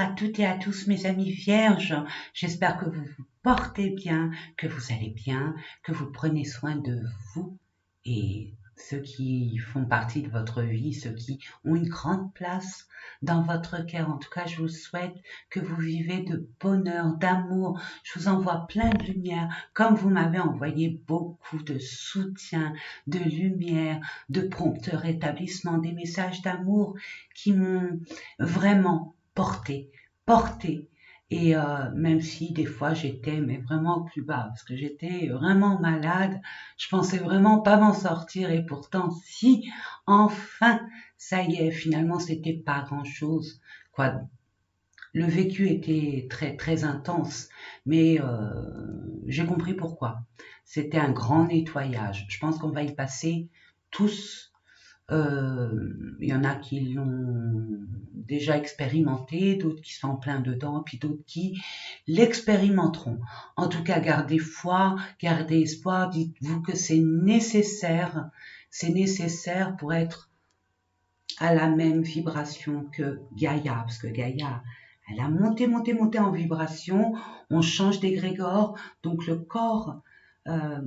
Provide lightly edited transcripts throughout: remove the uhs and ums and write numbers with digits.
À toutes et à tous mes amis vierges, j'espère que vous vous portez bien, que vous allez bien, que vous prenez soin de vous et ceux qui font partie de votre vie, ceux qui ont une grande place dans votre cœur. En tout cas, je vous souhaite que vous vivez de bonheur, d'amour. Je vous envoie plein de lumière, comme vous m'avez envoyé beaucoup de soutien, de lumière, de prompt rétablissement, des messages d'amour qui m'ont vraiment porté. Et même si des fois j'étais mais vraiment au plus bas, parce que j'étais vraiment malade, je pensais vraiment pas m'en sortir et pourtant si, enfin, ça y est, finalement c'était pas grand-chose. Quoi, le vécu était très très intense, mais j'ai compris pourquoi. C'était un grand nettoyage. Je pense qu'on va y passer tous. Il y en a qui l'ont déjà expérimenté, d'autres qui sont en plein dedans, puis d'autres qui l'expérimenteront. En tout cas, gardez foi, gardez espoir, dites-vous que c'est nécessaire pour être à la même vibration que Gaïa, parce que Gaïa, elle a monté en vibration, on change d'égrégore, donc euh,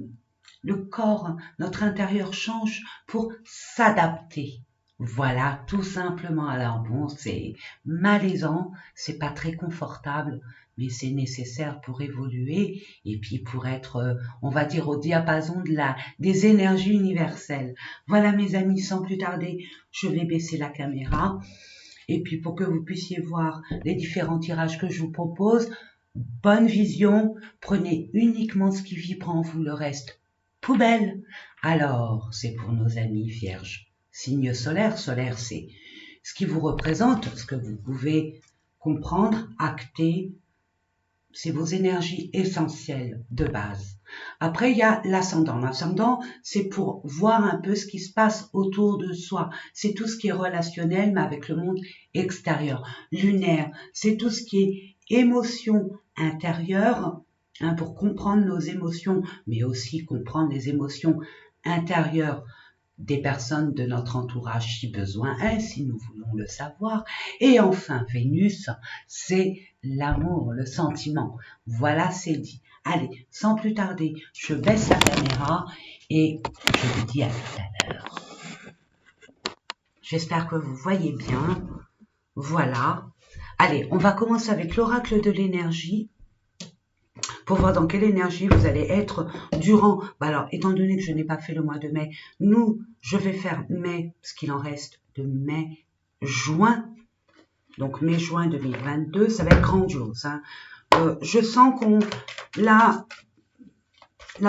le corps, notre intérieur change pour s'adapter. Voilà, tout simplement. Alors bon, c'est malaisant, c'est pas très confortable, mais c'est nécessaire pour évoluer et puis pour être, on va dire, au diapason des énergies universelles. Voilà mes amis, sans plus tarder, je vais baisser la caméra et puis pour que vous puissiez voir les différents tirages que je vous propose, bonne vision, prenez uniquement ce qui vibre en vous, le reste poubelle. Alors, c'est pour nos amis vierges. Signe solaire, solaire c'est ce qui vous représente, ce que vous pouvez comprendre, acter, c'est vos énergies essentielles de base. Après, il y a l'ascendant. L'ascendant, c'est pour voir un peu ce qui se passe autour de soi. C'est tout ce qui est relationnel, mais avec le monde extérieur. Lunaire, c'est tout ce qui est émotion intérieure, pour comprendre nos émotions, mais aussi comprendre les émotions intérieures des personnes de notre entourage si besoin est, si nous voulons le savoir. Et enfin, Vénus, c'est l'amour, le sentiment. Voilà, c'est dit. Allez, sans plus tarder, je baisse la caméra et je vous dis à tout à l'heure. J'espère que vous voyez bien. Voilà. Allez, on va commencer avec l'oracle de l'énergie pour voir dans quelle énergie vous allez être durant, alors étant donné que je n'ai pas fait le mois de mai, je vais faire mai, ce qu'il en reste de mai, juin, donc mai-juin 2022, ça va être grandiose. Hein. Je sens la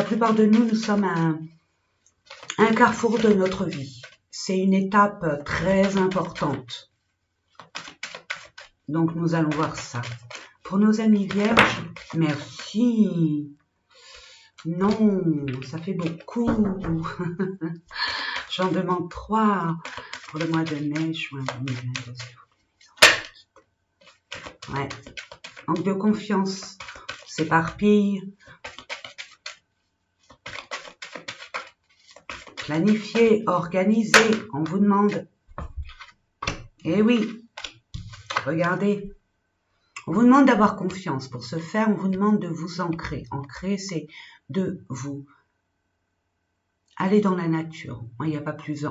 plupart de nous sommes à un carrefour de notre vie. C'est une étape très importante. Donc nous allons voir ça. Pour nos amis vierges, merci. Non, ça fait beaucoup. J'en demande 3 pour le mois de mai, juin 2022. Ouais. Manque de confiance, s'éparpille. Planifier, organiser, on vous demande. Eh oui, regardez. On vous demande d'avoir confiance. Pour ce faire, on vous demande de vous ancrer. Ancrer, c'est de vous aller dans la nature. Il n'y a pas plus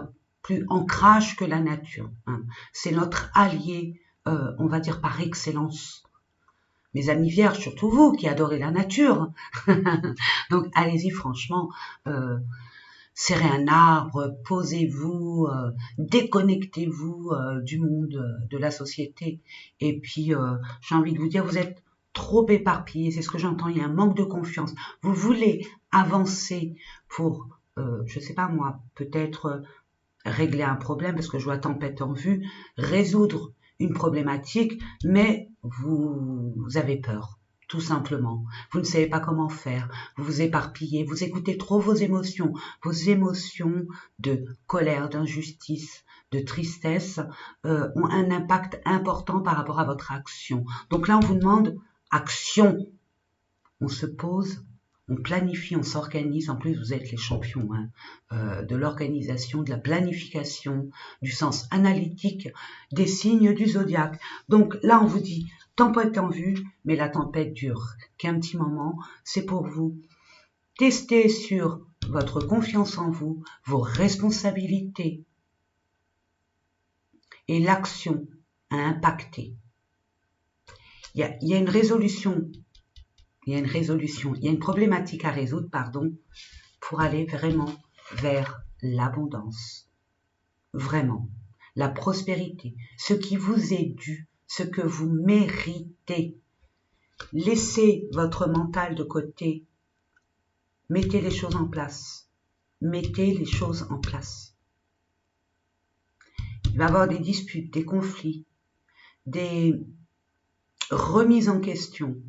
ancrage que la nature. Hein. C'est notre allié, on va dire par excellence. Mes amis vierges, surtout vous qui adorez la nature. Donc allez-y franchement. Serrez un arbre, posez-vous, déconnectez-vous du monde, de la société. Et puis, j'ai envie de vous dire, vous êtes trop éparpillés, c'est ce que j'entends, il y a un manque de confiance. Vous voulez avancer pour, je sais pas moi, peut-être régler un problème, parce que je vois tempête en vue, résoudre une problématique, mais vous avez peur. Tout simplement. Vous ne savez pas comment faire, vous vous éparpillez, vous écoutez trop vos émotions de colère, d'injustice, de tristesse ont un impact important par rapport à votre action. Donc là, on vous demande action. On se pose, On planifie, on s'organise. En plus, vous êtes les champions de l'organisation, de la planification, du sens analytique des signes du zodiaque. Donc là, on vous dit tempête en vue, mais la tempête dure qu'un petit moment. C'est pour vous tester sur votre confiance en vous, vos responsabilités et l'action à impacter. Il y a une résolution. Il y a une problématique à résoudre, pour aller vraiment vers l'abondance. Vraiment. La prospérité. Ce qui vous est dû, ce que vous méritez. Laissez votre mental de côté. Mettez les choses en place. Mettez les choses en place. Il va y avoir des disputes, des conflits, des remises en question.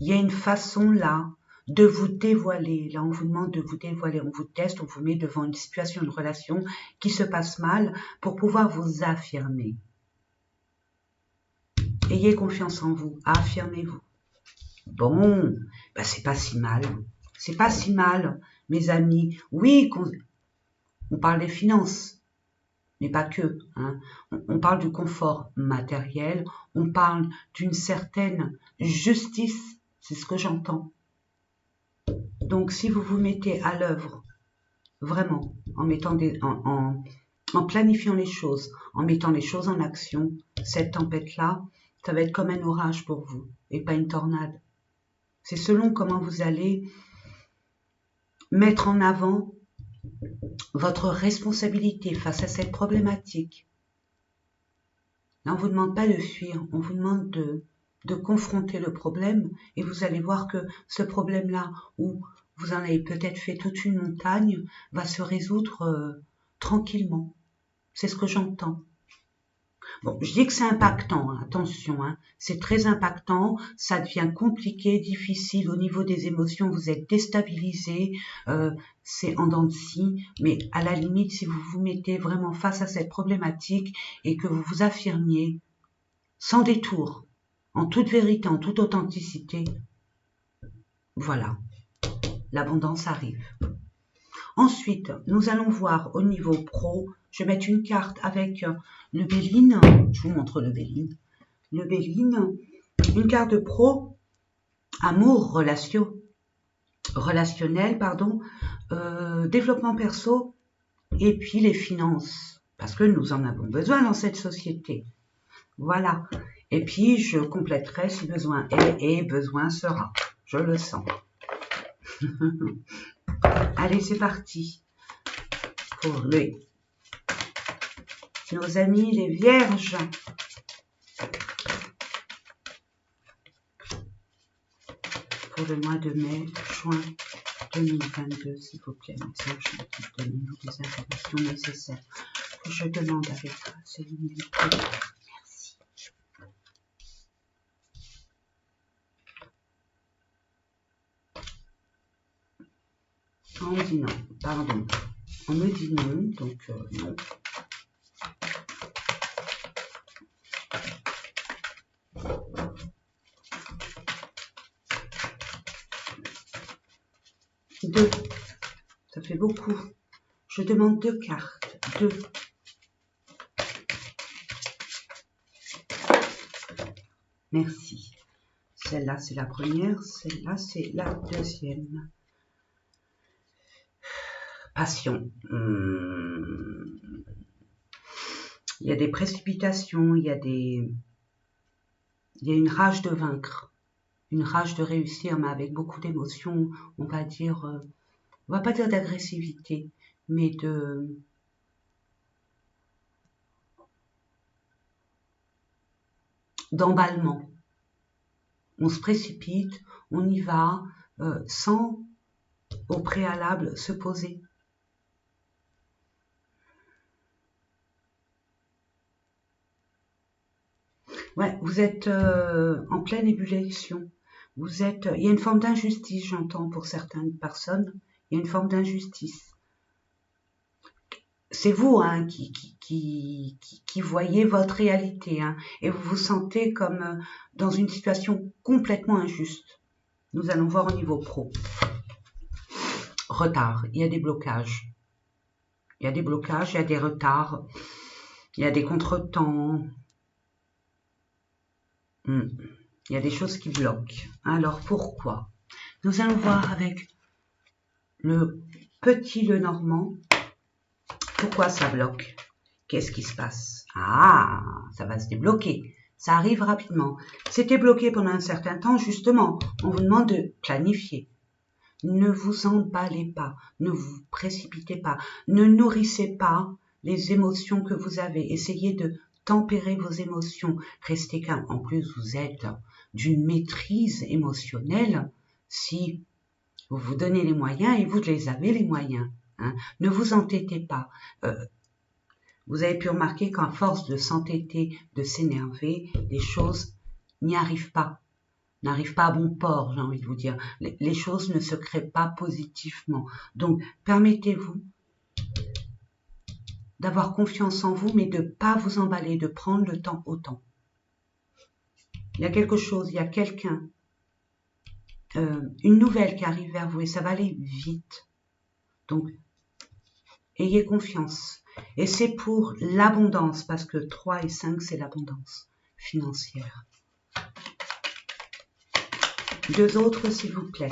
Il y a une façon là de vous dévoiler. Là, on vous demande de vous dévoiler. On vous teste, on vous met devant une situation, une relation qui se passe mal pour pouvoir vous affirmer. Ayez confiance en vous. Affirmez-vous. Bon, c'est pas si mal. C'est pas si mal, mes amis. Oui, on parle des finances, mais pas que. On parle du confort matériel. On parle d'une certaine justice. C'est ce que j'entends. Donc, si vous vous mettez à l'œuvre, vraiment, en planifiant les choses, en mettant les choses en action, cette tempête-là, ça va être comme un orage pour vous, et pas une tornade. C'est selon comment vous allez mettre en avant votre responsabilité face à cette problématique. Là, on ne vous demande pas de fuir, on vous demande de confronter le problème, et vous allez voir que ce problème-là, où vous en avez peut-être fait toute une montagne, va se résoudre tranquillement. C'est ce que j'entends. Bon, je dis que c'est impactant, attention, c'est très impactant, ça devient compliqué, difficile au niveau des émotions, vous êtes déstabilisé, c'est en dents de scie, mais à la limite, si vous vous mettez vraiment face à cette problématique et que vous vous affirmiez sans détour, en toute vérité, en toute authenticité, voilà, l'abondance arrive. Ensuite, nous allons voir au niveau pro, je vais mettre une carte avec le Béline, je vous montre le Béline, une carte de pro, amour, relationnel, développement perso, et puis les finances, parce que nous en avons besoin dans cette société. Voilà. Et puis, je compléterai si besoin est et besoin sera. Je le sens. Allez, c'est parti pour nos amis les vierges. Pour le mois de juin 2022, s'il vous plaît, mes anges, donnez-nous les informations nécessaires que je demande avec grâce et humilité. Merci. On me dit non, pardon. On me dit non, donc non. Deux, ça fait beaucoup. Je demande 2 cartes. 2. Merci. Celle-là, c'est la première. Celle-là, c'est la deuxième. Passion. Il y a des précipitations, il y a une rage de vaincre, une rage de réussir, mais avec beaucoup d'émotions, on va pas dire d'agressivité, mais d'emballement. On se précipite, on y va, sans au préalable se poser. Ouais, vous êtes en pleine ébullition. Il y a une forme d'injustice, j'entends, pour certaines personnes. Il y a une forme d'injustice. C'est vous qui voyez votre réalité, et vous vous sentez comme dans une situation complètement injuste. Nous allons voir au niveau pro. retard, il y a des blocages. Il y a des blocages, il y a des retards, il y a des contretemps. Il y a des choses qui bloquent. Alors pourquoi? Nous allons voir avec le petit Lenormand pourquoi ça bloque. Qu'est-ce qui se passe? Ah, ça va se débloquer. Ça arrive rapidement. C'était bloqué pendant un certain temps, justement. On vous demande de planifier. Ne vous emballez pas, ne vous précipitez pas, ne nourrissez pas les émotions que vous avez. Essayez de tempérer vos émotions. Restez calme. En plus, vous êtes d'une maîtrise émotionnelle si vous vous donnez les moyens et vous les avez les moyens. Hein. Ne vous entêtez pas. Vous avez pu remarquer qu'à force de s'entêter, de s'énerver, les choses n'y arrivent pas. N'arrivent pas à bon port, j'ai envie de vous dire. Les choses ne se créent pas positivement. Donc, permettez-vous d'avoir confiance en vous, mais de ne pas vous emballer, de prendre le temps au temps. Il y a quelque chose, il y a quelqu'un, une nouvelle qui arrive vers vous et ça va aller vite. Donc, ayez confiance. Et c'est pour l'abondance, parce que 3 et 5, c'est l'abondance financière. 2 autres, s'il vous plaît.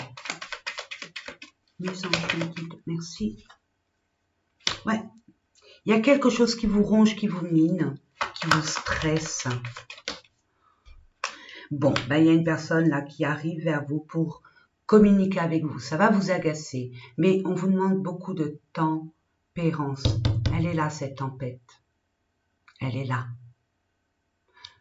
Mes anges, merci. Ouais. Il y a quelque chose qui vous ronge, qui vous mine, qui vous stresse. Bon, ben, il y a une personne là qui arrive vers vous pour communiquer avec vous. Ça va vous agacer, mais on vous demande beaucoup de tempérance. Elle est là, cette tempête. Elle est là.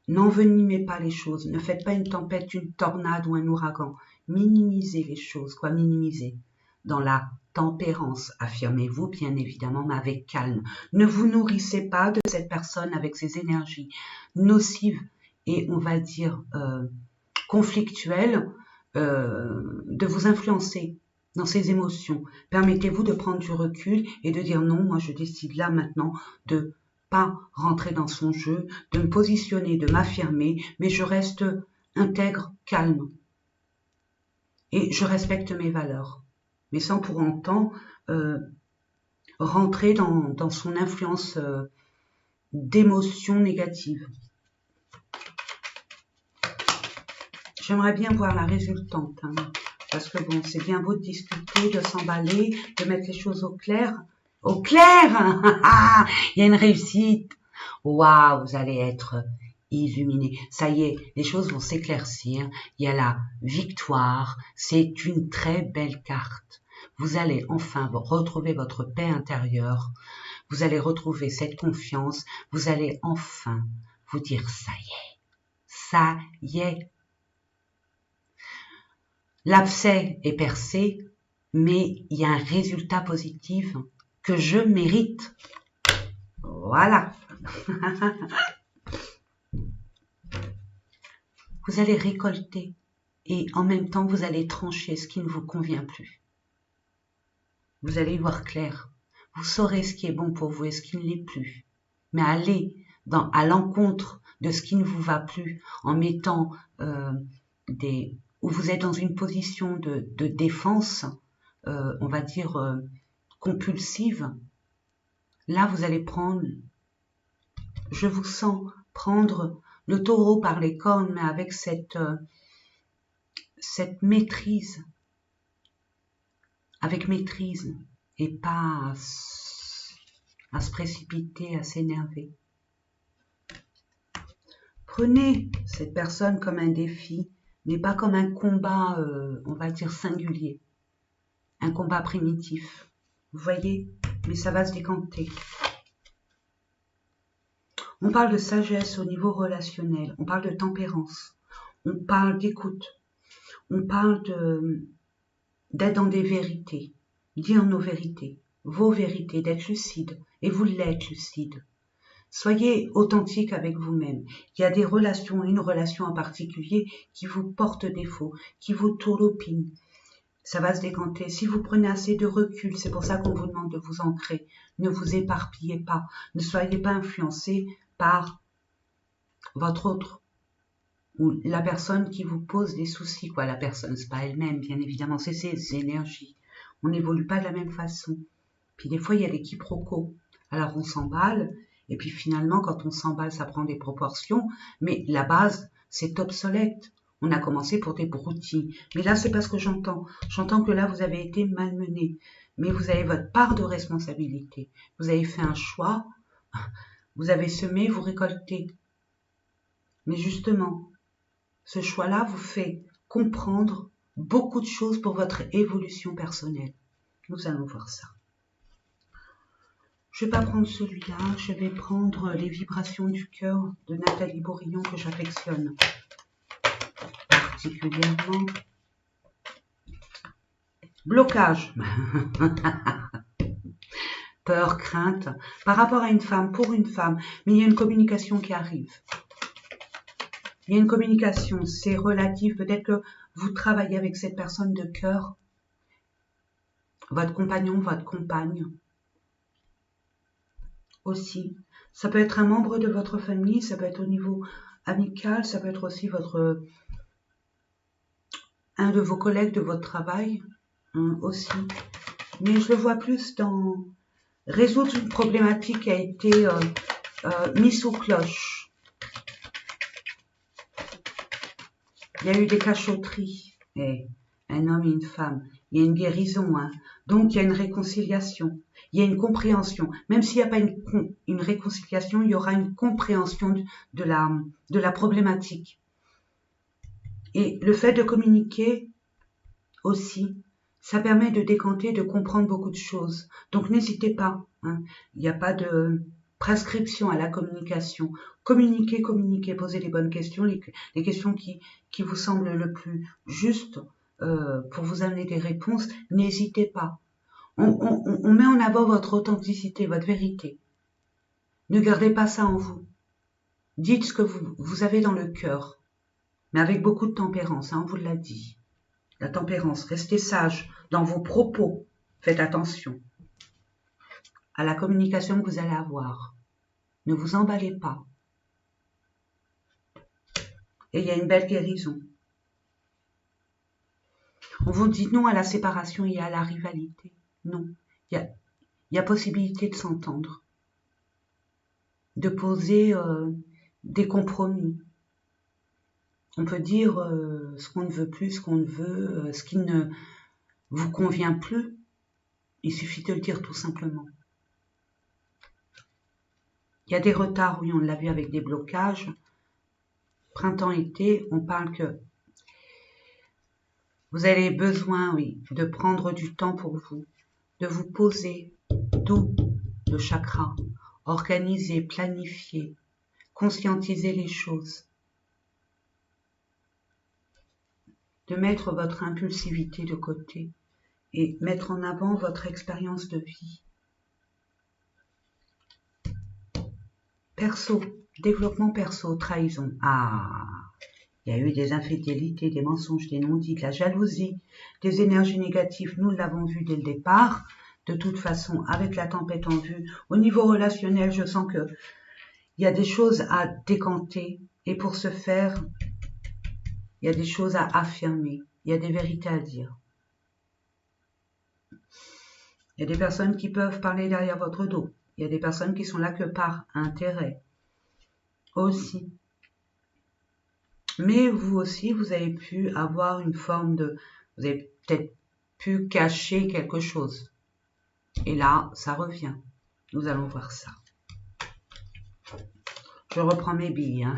N'envenimez pas les choses. Ne faites pas une tempête, une tornade ou un ouragan. Minimisez les choses, quoi, minimisez. Dans la tempérance, affirmez-vous bien évidemment, mais avec calme. Ne vous nourrissez pas de cette personne avec ses énergies nocives et on va dire conflictuelles, de vous influencer dans ses émotions. Permettez-vous de prendre du recul et de dire non, moi je décide là maintenant de pas rentrer dans son jeu, de me positionner, de m'affirmer, mais je reste intègre, calme. Et je respecte mes valeurs, mais sans pour autant rentrer dans son influence d'émotions négatives. J'aimerais bien voir la résultante, hein, parce que bon, c'est bien beau de discuter, de s'emballer, de mettre les choses au clair. Au clair, il y a une réussite. Waouh, vous allez être illuminé. Ça y est, les choses vont s'éclaircir. Il y a la victoire. C'est une très belle carte. Vous allez enfin retrouver votre paix intérieure. Vous allez retrouver cette confiance. Vous allez enfin vous dire ça y est. Ça y est. L'abcès est percé, mais il y a un résultat positif que je mérite. Voilà. Vous allez récolter et en même temps vous allez trancher ce qui ne vous convient plus. Vous allez y voir clair. Vous saurez ce qui est bon pour vous et ce qui ne l'est plus. Mais allez à l'encontre de ce qui ne vous va plus en mettant où vous êtes dans une position de défense, on va dire compulsive. Là, vous allez prendre, je vous sens prendre le taureau par les cornes, mais avec cette maîtrise, avec maîtrise, et pas à se précipiter, à s'énerver. Prenez cette personne comme un défi, mais pas comme un combat, on va dire, singulier. Un combat primitif. Vous voyez? Mais ça va se décanter. On parle de sagesse au niveau relationnel. On parle de tempérance. On parle d'écoute. On parle d'être dans des vérités. Dire nos vérités. Vos vérités, d'être lucide. Et vous l'êtes lucide. Soyez authentique avec vous-même. Il y a des relations, une relation en particulier qui vous porte défaut, qui vous tourlopine. Ça va se décanter. Si vous prenez assez de recul, c'est pour ça qu'on vous demande de vous ancrer. Ne vous éparpillez pas. Ne soyez pas influencé par votre autre ou la personne qui vous pose des soucis. La personne, c'est pas elle-même, bien évidemment, c'est ses énergies. On n'évolue pas de la même façon. Puis des fois, il y a des quiproquos. Alors on s'emballe, et puis finalement, quand on s'emballe, ça prend des proportions, mais la base, c'est obsolète. On a commencé pour des broutilles. Mais là, c'est pas ce que j'entends. J'entends que là, vous avez été malmené. Mais vous avez votre part de responsabilité. Vous avez fait un choix. Vous avez semé, vous récoltez. Mais justement, ce choix-là vous fait comprendre beaucoup de choses pour votre évolution personnelle. Nous allons voir ça. Je ne vais pas prendre celui-là, je vais prendre les vibrations du cœur de Nathalie Bourillon que j'affectionne particulièrement. Blocage. Peur, crainte, par rapport à une femme, pour une femme, mais il y a une communication qui arrive. Il y a une communication, c'est relatif, peut-être que vous travaillez avec cette personne de cœur, votre compagnon, votre compagne, aussi. Ça peut être un membre de votre famille, ça peut être au niveau amical, ça peut être aussi un de vos collègues de votre travail, aussi. Mais je le vois plus dans résoudre une problématique qui a été mise sous cloche. Il y a eu des cachotteries, et un homme et une femme. Il y a une guérison, hein. Donc il y a une réconciliation. Il y a une compréhension. Même s'il n'y a pas une réconciliation, il y aura une compréhension de la problématique. Et le fait de communiquer aussi, ça permet de décanter, de comprendre beaucoup de choses. Donc n'hésitez pas. Hein. Il n'y a pas de prescription à la communication. Communiquez, communiquez, posez les bonnes questions, les questions qui vous semblent le plus justes pour vous amener des réponses. N'hésitez pas. On met en avant votre authenticité, votre vérité. Ne gardez pas ça en vous. Dites ce que vous avez dans le cœur, mais avec beaucoup de tempérance, hein, on vous l'a dit. La tempérance, restez sage dans vos propos. Faites attention à la communication que vous allez avoir. Ne vous emballez pas. Et il y a une belle guérison. On vous dit non à la séparation et à la rivalité. Non, il y a possibilité de s'entendre, de poser des compromis. On peut dire ce qu'on ne veut plus, ce qu'on ne veut, ce qui ne vous convient plus. Il suffit de le dire tout simplement. Il y a des retards, oui, on l'a vu avec des blocages. Printemps-été, on parle que vous avez besoin, oui, de prendre du temps pour vous, de vous poser, d'où le chakra, organiser, planifier, conscientiser les choses, de mettre votre impulsivité de côté et mettre en avant votre expérience de vie. Perso, développement perso, trahison. Ah, il y a eu des infidélités, des mensonges, des non-dits, de la jalousie, des énergies négatives. Nous l'avons vu dès le départ. De toute façon, avec la tempête en vue, au niveau relationnel, je sens que il y a des choses à décanter. Et pour ce faire, il y a des choses à affirmer. Il y a des vérités à dire. Il y a des personnes qui peuvent parler derrière votre dos. Il y a des personnes qui sont là que par intérêt. Aussi. Mais vous aussi, vous avez pu avoir une forme de... Vous avez peut-être pu cacher quelque chose. Et là, ça revient. Nous allons voir ça. Je reprends mes billes. Hein.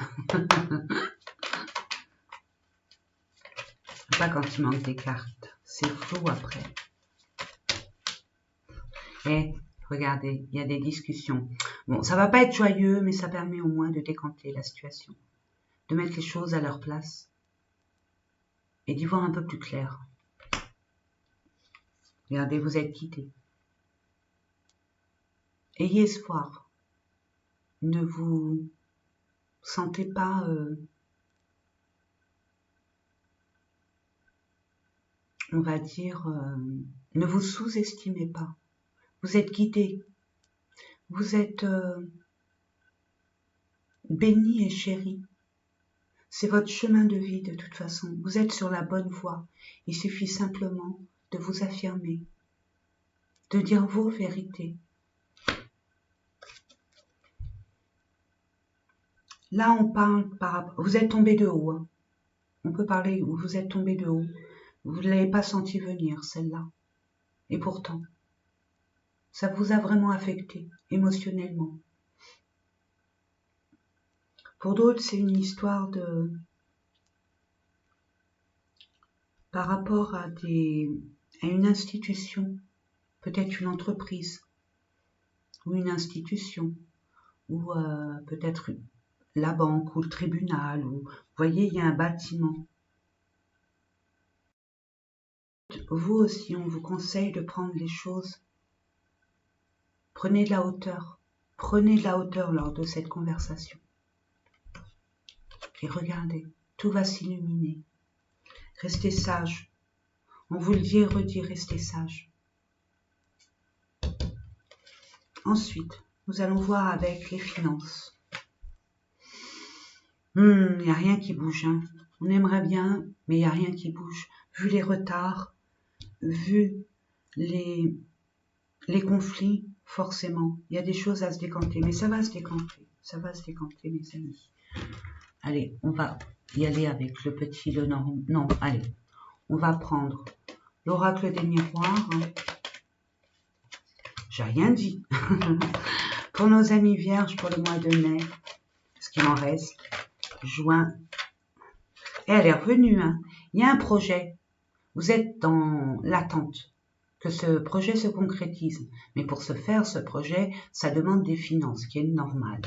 Pas quand il manque des cartes. C'est flou après. Et regardez, il y a des discussions. Bon, ça va pas être joyeux, mais ça permet au moins de décanter la situation. De mettre les choses à leur place. Et d'y voir un peu plus clair. Regardez, vous êtes quittés. Ayez espoir. Ne vous sentez pas on va dire, ne vous sous-estimez pas. Vous êtes guidé. Vous êtes béni et chéri. C'est votre chemin de vie de toute façon. Vous êtes sur la bonne voie. Il suffit simplement de vous affirmer de dire vos vérités. Là, on parle par rapport... Vous êtes tombé de haut. Hein. On peut parler où vous êtes tombé de haut. Vous ne l'avez pas senti venir, celle-là. Et pourtant, ça vous a vraiment affecté, émotionnellement. Pour d'autres, c'est une histoire de... Par rapport à une institution, peut-être une entreprise, ou une institution, ou peut-être la banque, ou le tribunal, ou... Vous voyez, il y a un bâtiment. Vous aussi, on vous conseille de prendre les choses. Prenez de la hauteur. Prenez de la hauteur lors de cette conversation. Et regardez, tout va s'illuminer. Restez sage. On vous le dit et redit, restez sage. Ensuite, nous allons voir avec les finances. Il n'y a rien qui bouge. Hein. On aimerait bien, mais il n'y a rien qui bouge. Vu les retards, vu les conflits, forcément, il y a des choses à se décanter. Mais ça va se décanter. Ça va se décanter, mes amis. Allez, on va y aller avec le petit, le norme. Non, allez. On va prendre l'oracle des miroirs. J'ai rien dit. Pour nos amis vierges, pour le mois de mai, ce qu'il en reste, juin. Et elle est revenue. Hein. Il y a un projet. Vous êtes dans l'attente que ce projet se concrétise. Mais pour ce faire, ce projet, ça demande des finances, qui est normal.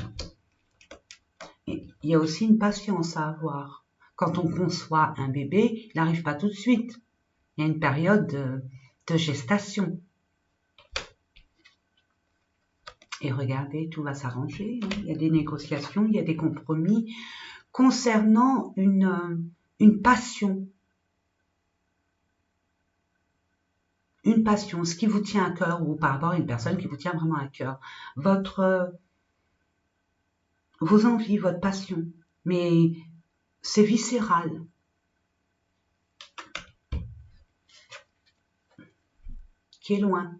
Et il y a aussi une patience à avoir. Quand on conçoit un bébé, il n'arrive pas tout de suite. Il y a une période de gestation. Et regardez, tout va s'arranger. Hein. Il y a des négociations, il y a des compromis concernant une passion. Une passion, ce qui vous tient à cœur, ou par rapport à une personne qui vous tient vraiment à cœur. Vos envies, votre passion. Mais c'est viscéral. Qui est loin.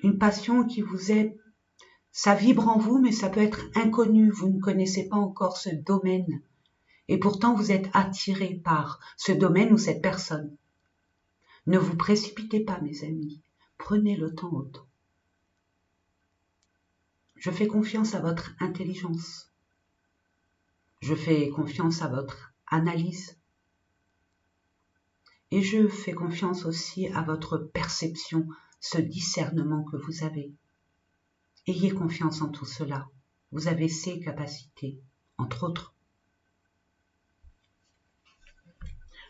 Une passion qui vous est... Ça vibre en vous, mais ça peut être inconnu. Vous ne connaissez pas encore ce domaine. Et pourtant, vous êtes attiré par ce domaine ou cette personne. Ne vous précipitez pas, mes amis. Prenez le temps au temps. Je fais confiance à votre intelligence. Je fais confiance à votre analyse. Et je fais confiance aussi à votre perception, ce discernement que vous avez. Ayez confiance en tout cela. Vous avez ces capacités, entre autres.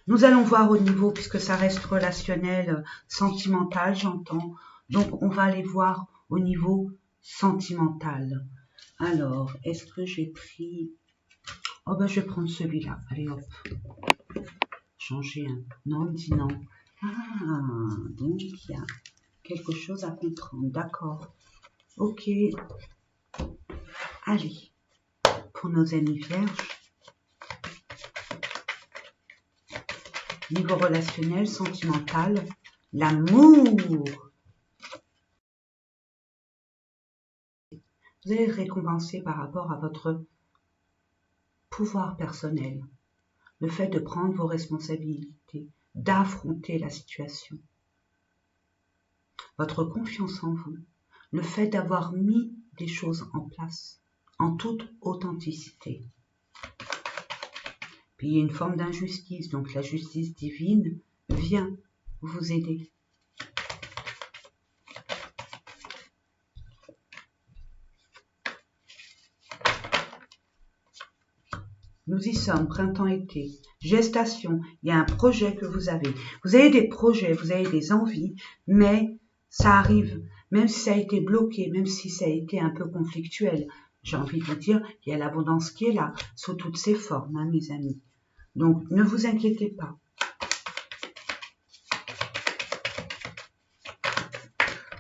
Nous allons voir au niveau, puisque ça reste relationnel, sentimental, j'entends. Donc, on va aller voir au niveau sentimental. Alors, est-ce que j'ai pris... Oh ben, je vais prendre celui-là. Allez, hop. Changer un... Non, il dit non. Ah, donc il y a quelque chose à comprendre. D'accord. Ok. Allez. Pour nos amis vierges. Niveau relationnel, sentimental, l'amour. Vous allez être récompensé par rapport à votre pouvoir personnel. Le fait de prendre vos responsabilités, d'affronter la situation. Votre confiance en vous. Le fait d'avoir mis des choses en place en toute authenticité. Puis il y a une forme d'injustice, donc la justice divine vient vous aider. Nous y sommes, printemps-été, gestation, il y a un projet que vous avez. Vous avez des projets, vous avez des envies, mais ça arrive, même si ça a été bloqué, même si ça a été un peu conflictuel. J'ai envie de vous dire, il y a l'abondance qui est là, sous toutes ses formes, hein, mes amis. Donc, ne vous inquiétez pas.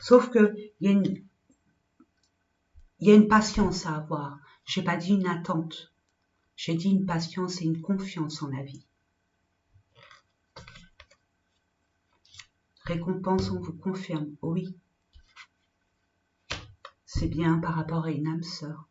Sauf que il y a une patience à avoir. Je n'ai pas dit une attente. J'ai dit une patience et une confiance en la vie. Récompense, on vous confirme, oui. C'est bien par rapport à une âme sœur.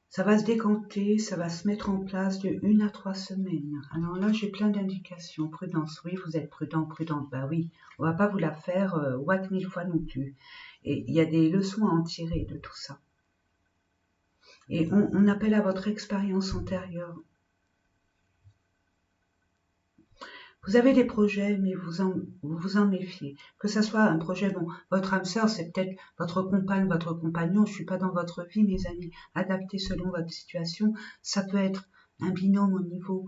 Ça va se décanter, ça va se mettre en place de 1 à 3 semaines. Alors là, j'ai plein d'indications. Prudence, oui, vous êtes prudent, prudente. Bah oui, on va pas vous la faire whack 1000 fois non plus. Et il y a des leçons à en tirer de tout ça. Et on appelle à votre expérience antérieure. Vous avez des projets, mais vous vous en méfiez. Que ça soit un projet, bon, votre âme sœur, c'est peut-être votre compagne, votre compagnon. Je suis pas dans votre vie, mes amis. Adapté selon votre situation. Ça peut être un binôme au niveau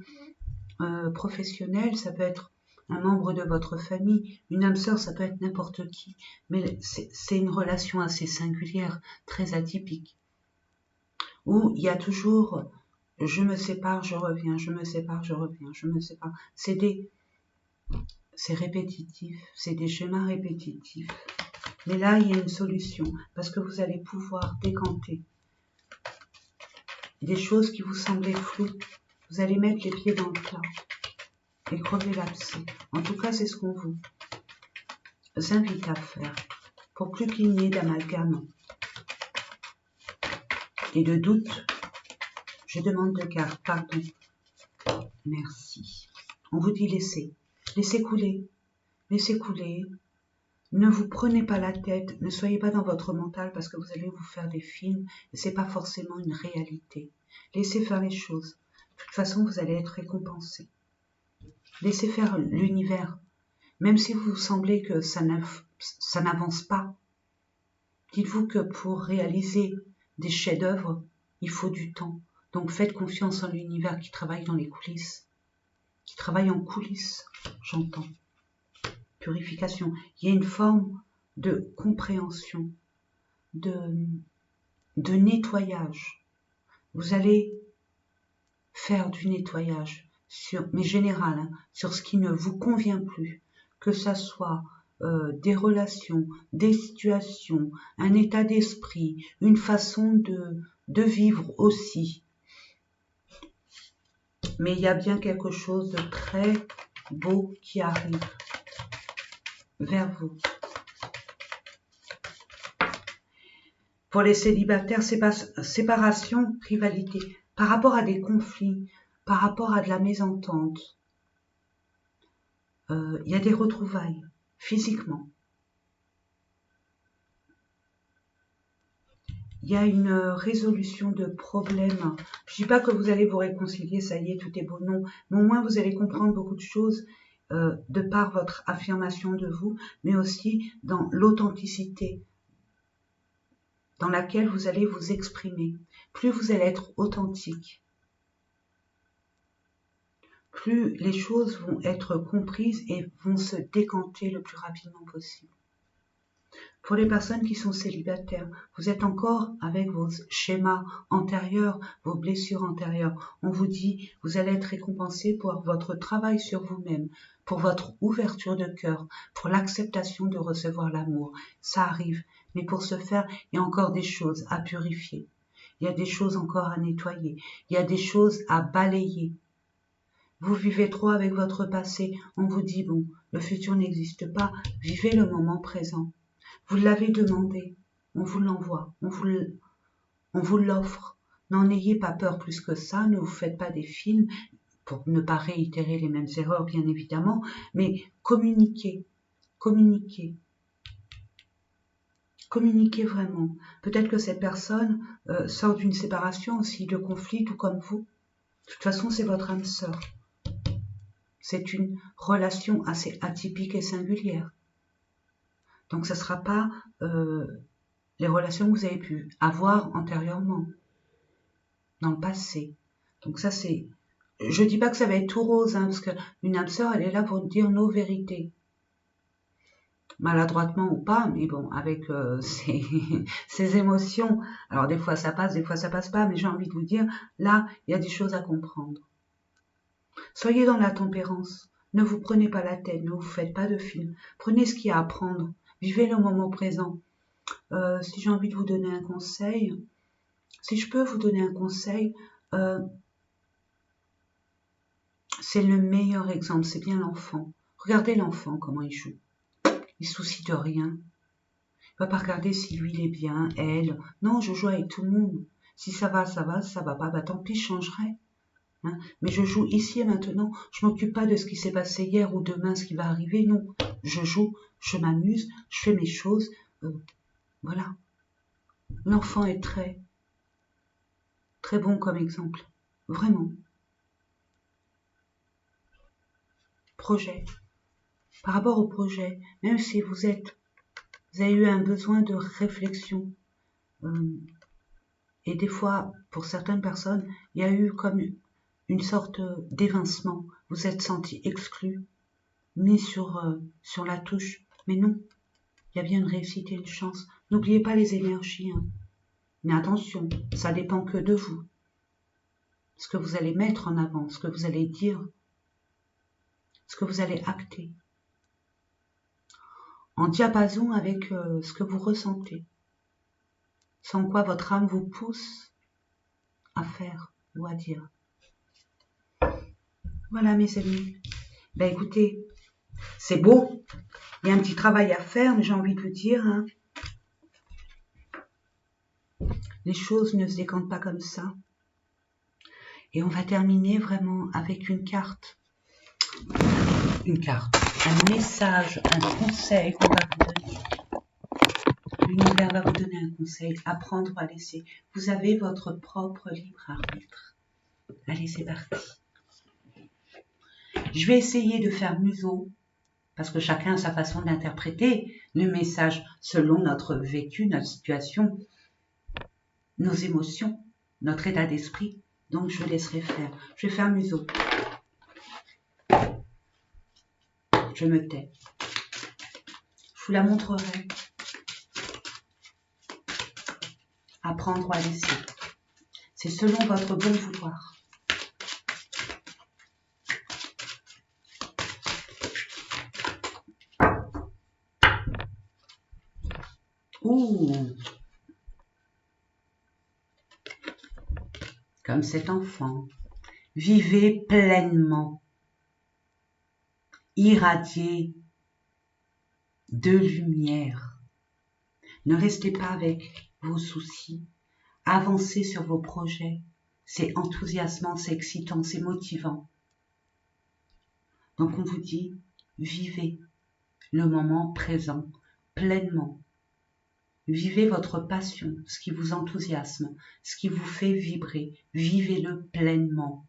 professionnel, ça peut être un membre de votre famille. Une âme sœur, ça peut être n'importe qui. Mais c'est une relation assez singulière, très atypique. Où il y a toujours je me sépare, je reviens, je me sépare, je reviens, je me sépare. C'est répétitif, c'est des schémas répétitifs. Mais là, il y a une solution, parce que vous allez pouvoir décanter des choses qui vous semblaient floues. Vous allez mettre les pieds dans le plat et crever l'abcès. En tout cas, c'est ce qu'on vous invite à faire, pour plus qu'il n'y ait d'amalgame et de doute. Je demande de carte, pardon. Merci. On vous dit laissez. Laissez couler. Laissez couler. Ne vous prenez pas la tête. Ne soyez pas dans votre mental parce que vous allez vous faire des films et c'est pas forcément une réalité. Laissez faire les choses. De toute façon, vous allez être récompensé. Laissez faire l'univers. Même si vous semblez que ça n'avance pas, dites-vous que pour réaliser des chefs-d'œuvre, il faut du temps. Donc faites confiance en l'univers qui travaille dans les coulisses, qui travaille en coulisses, j'entends. Purification. Il y a une forme de compréhension, de nettoyage. Vous allez faire du nettoyage, mais général, hein, sur ce qui ne vous convient plus, que ça soit des relations, des situations, un état d'esprit, une façon de vivre aussi. Mais il y a bien quelque chose de très beau qui arrive vers vous. Pour les célibataires, séparation, rivalité, par rapport à des conflits, par rapport à de la mésentente, il y a des retrouvailles, physiquement. Il y a une résolution de problèmes. Je ne dis pas que vous allez vous réconcilier, ça y est, tout est beau, non. Mais au moins, vous allez comprendre beaucoup de choses de par votre affirmation de vous, mais aussi dans l'authenticité dans laquelle vous allez vous exprimer. Plus vous allez être authentique, plus les choses vont être comprises et vont se décanter le plus rapidement possible. Pour les personnes qui sont célibataires, vous êtes encore avec vos schémas antérieurs, vos blessures antérieures. On vous dit, vous allez être récompensé pour votre travail sur vous-même, pour votre ouverture de cœur, pour l'acceptation de recevoir l'amour. Ça arrive, mais pour ce faire, il y a encore des choses à purifier. Il y a des choses encore à nettoyer. Il y a des choses à balayer. Vous vivez trop avec votre passé. On vous dit, bon, le futur n'existe pas. Vivez le moment présent. Vous l'avez demandé, on vous l'envoie, on vous l'offre. N'en ayez pas peur plus que ça, ne vous faites pas des films pour ne pas réitérer les mêmes erreurs, bien évidemment, mais communiquez, communiquez. Communiquez vraiment. Peut-être que cette personne sort d'une séparation aussi, de conflit, tout comme vous. De toute façon, c'est votre âme sœur. C'est une relation assez atypique et singulière. Donc, ce ne sera pas les relations que vous avez pu avoir antérieurement, dans le passé. Donc ça, c'est... Je dis pas que ça va être tout rose, hein, parce qu'une âme sœur, elle est là pour dire nos vérités. Maladroitement ou pas, mais bon, avec ses émotions. Alors des fois ça passe, des fois ça passe pas, mais j'ai envie de vous dire, là, il y a des choses à comprendre. Soyez dans la tempérance. Ne vous prenez pas la tête, ne vous faites pas de film. Prenez ce qu'il y a à prendre. Vivez le moment présent. Si j'ai envie de vous donner un conseil, si je peux vous donner un conseil, c'est le meilleur exemple, c'est bien l'enfant. Regardez l'enfant, comment il joue. Il se soucie de rien. Il va pas regarder si lui, il est bien, elle. Non, je joue avec tout le monde. Si ça va, ça va. Si ça va pas, bah tant pis, je changerai. Hein, mais je joue ici et maintenant. Je m'occupe pas de ce qui s'est passé hier ou demain, ce qui va arriver. Non, je joue, je m'amuse, je fais mes choses. Voilà. L'enfant est très, très bon comme exemple. Vraiment. Projet. Par rapport au projet, même si vous avez eu un besoin de réflexion, et des fois, pour certaines personnes, il y a eu comme une sorte d'évincement. Vous êtes senti exclu, mis sur la touche. Mais non, il y a bien une réussite et une chance. N'oubliez pas les énergies. Hein. Mais attention, ça dépend que de vous. Ce que vous allez mettre en avant, ce que vous allez dire, ce que vous allez acter. En diapason avec ce que vous ressentez. Sans quoi votre âme vous pousse à faire ou à dire. Voilà mes amis. Ben écoutez, c'est beau. Il y a un petit travail à faire, mais j'ai envie de vous dire, hein, les choses ne se décantent pas comme ça. Et on va terminer vraiment avec une carte. Une carte, un message, un conseil qu'on va vous donner. L'univers va vous donner un conseil, apprendre ou à laisser. Vous avez votre propre libre arbitre. Allez, c'est parti. Je vais essayer de faire museau, parce que chacun a sa façon d'interpréter le message selon notre vécu, notre situation, nos émotions, notre état d'esprit. Donc, je laisserai faire. Je vais faire museau. Je me tais. Je vous la montrerai. Apprendre ou à laisser. C'est selon votre bon vouloir. Ouh! Comme cet enfant. Vivez pleinement. Irradiez de lumière. Ne restez pas avec vos soucis. Avancez sur vos projets. C'est enthousiasmant, c'est excitant, c'est motivant. Donc on vous dit, vivez le moment présent pleinement. Vivez votre passion, ce qui vous enthousiasme, ce qui vous fait vibrer. Vivez-le pleinement.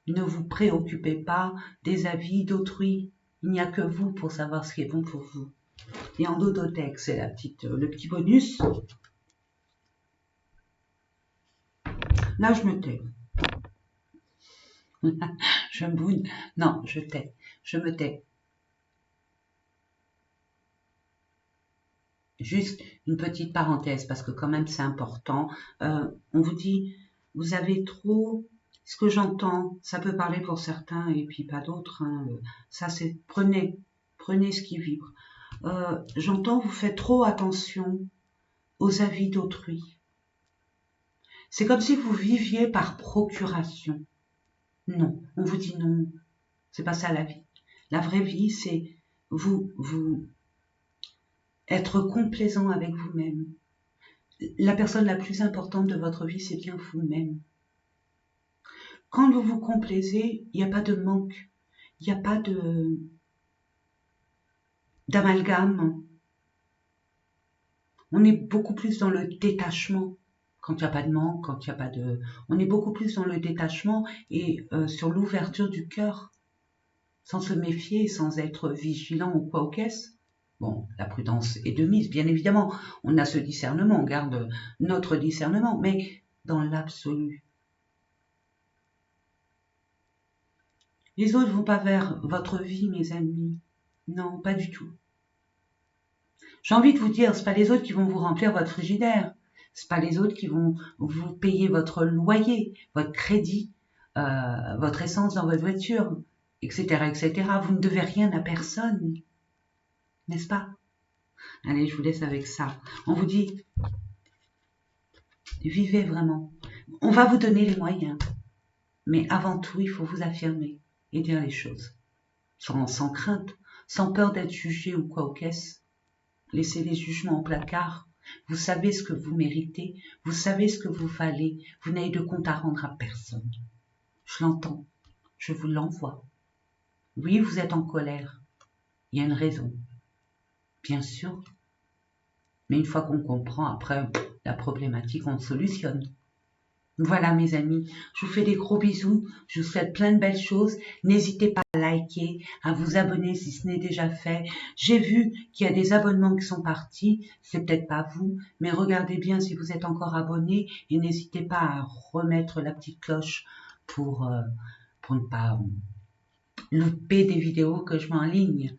Ne vous préoccupez pas des avis d'autrui. Il n'y a que vous pour savoir ce qui est bon pour vous. Et en dodothèque, c'est le petit bonus. Là, je me tais. Je boude. Non, je tais. Je me tais. Juste une petite parenthèse, parce que quand même c'est important. On vous dit, vous avez trop... Ce que j'entends, ça peut parler pour certains et puis pas d'autres. Hein. Ça, c'est prenez ce qui vibre. J'entends, vous faites trop attention aux avis d'autrui. C'est comme si vous viviez par procuration. Non, on vous dit non. C'est pas ça la vie. La vraie vie, c'est vous être complaisant avec vous-même. La personne la plus importante de votre vie, c'est bien vous-même. Quand vous vous complaisez, il n'y a pas de manque, il n'y a pas d'amalgame. On est beaucoup plus dans le détachement quand il n'y a pas de manque, quand il n'y a pas de... On est beaucoup plus dans le détachement et sur l'ouverture du cœur, sans se méfier, sans être vigilant ou quoi au caisse. Bon, la prudence est de mise, bien évidemment. On a ce discernement, on garde notre discernement, mais dans l'absolu. Les autres ne vont pas vers votre vie, mes amis. Non, pas du tout. J'ai envie de vous dire, ce pas les autres qui vont vous remplir votre frigidaire. Ce pas les autres qui vont vous payer votre loyer, votre crédit, votre essence dans votre voiture, etc., etc. Vous ne devez rien à personne. N'est-ce pas? Allez, je vous laisse avec ça. On vous dit, vivez vraiment. On va vous donner les moyens. Mais avant tout, il faut vous affirmer. et dire les choses. Sans crainte, sans peur d'être jugé ou quoi aux caisses. Laissez les jugements au placard. Vous savez ce que vous méritez, vous savez ce que vous valez, vous n'avez de compte à rendre à personne. Je l'entends, je vous l'envoie. Oui, vous êtes en colère. Il y a une raison. Bien sûr. Mais une fois qu'on comprend, après, la problématique, on solutionne. Voilà mes amis, je vous fais des gros bisous, je vous souhaite plein de belles choses. N'hésitez pas à liker, à vous abonner si ce n'est déjà fait. J'ai vu qu'il y a des abonnements qui sont partis, c'est peut-être pas vous, mais regardez bien si vous êtes encore abonné et n'hésitez pas à remettre la petite cloche pour ne pas louper des vidéos que je mets en ligne.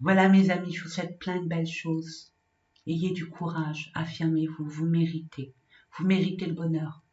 Voilà mes amis, je vous souhaite plein de belles choses. Ayez du courage, affirmez-vous, vous méritez le bonheur.